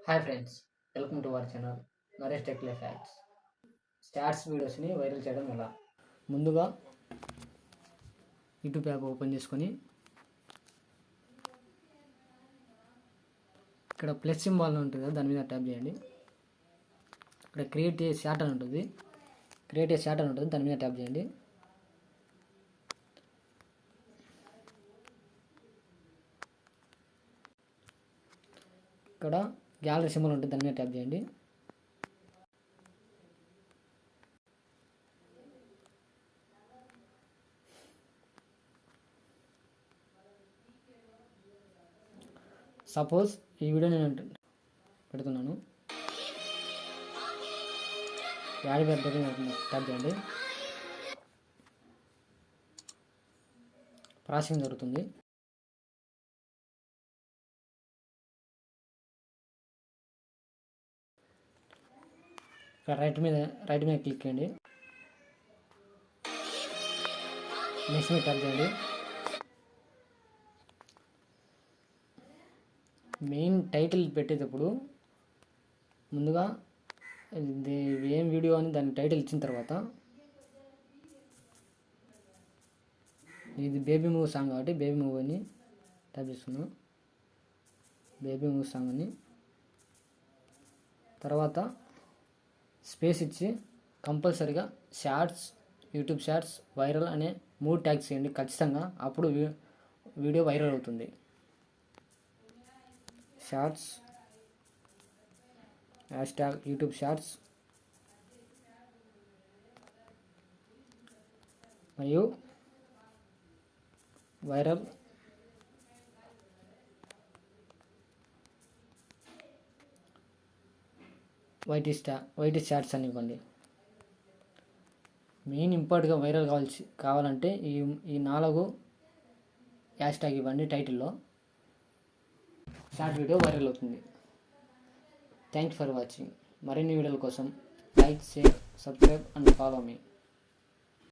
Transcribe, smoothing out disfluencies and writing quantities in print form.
Hi friends, welcome to our channel Naresh tech life facts. Stats వీడియోస్ని viral చేయడం ఎలా? ముందుగా యూట్యూబ్ యాప్ ఓపెన్ చేసుకొని ఇక్కడ ప్లస్ సింబల్ ఉంటుంది కదా, దాని మీద ట్యాప్ చేయండి. ఇక్కడ క్రియేట్ ఏ షార్ట్ అని ఉంటుంది, దాని మీద ట్యాప్ చేయండి. ఇక్కడ గ్యాలరీ సింబల్ ఉంటుంది, దాని మీద ట్యాప్ చేయండి. సపోజ్ ఈ వీడియో నేను పెడుతున్నాను, యాడ్ పెద్దది ట్యాప్ చేయండి. ప్రాసెసింగ్ జరుగుతుంది. రైట్ మీద క్లిక్ చేయండి. నెక్స్ట్ మీద ట్యాప్ చేయండి. మెయిన్ టైటిల్ పెట్టేటప్పుడు ముందుగా ఇది ఏం వీడియో అని దాని టైటిల్ ఇచ్చిన తర్వాత, ఇది బేబీ మూవీ సాంగ్ కాబట్టి బేబీ మూవీ అని టైప్ చేస్తున్నాను. బేబీ మూవీ సాంగ్ అని తర్వాత స్పేస్ ఇచ్చి కంపల్సరీగా షార్ట్స్, యూట్యూబ్ షార్ట్స్, వైరల్ అనే 3 ట్యాగ్స్ చేయండి ఖచ్చితంగా. అప్పుడు వీడియో వైరల్ అవుతుంది. షార్ట్స్ హ్యాష్ట్యాగ్ యూట్యూబ్ షార్ట్స్ మరియు వైరల్ వైట్ షార్ట్స్ అని ఇవ్వండి. మెయిన్ ఇంపార్టెంట్గా వైరల్ కావాలంటే ఈ 4 హ్యాష్ట్యాగ్ ఇవ్వండి. టైటిల్లో షార్ట్ వీడియో వైరల్ అవుతుంది. Thanks for watching. మరిన్ని వీడియోల కోసం like, share, subscribe and follow me.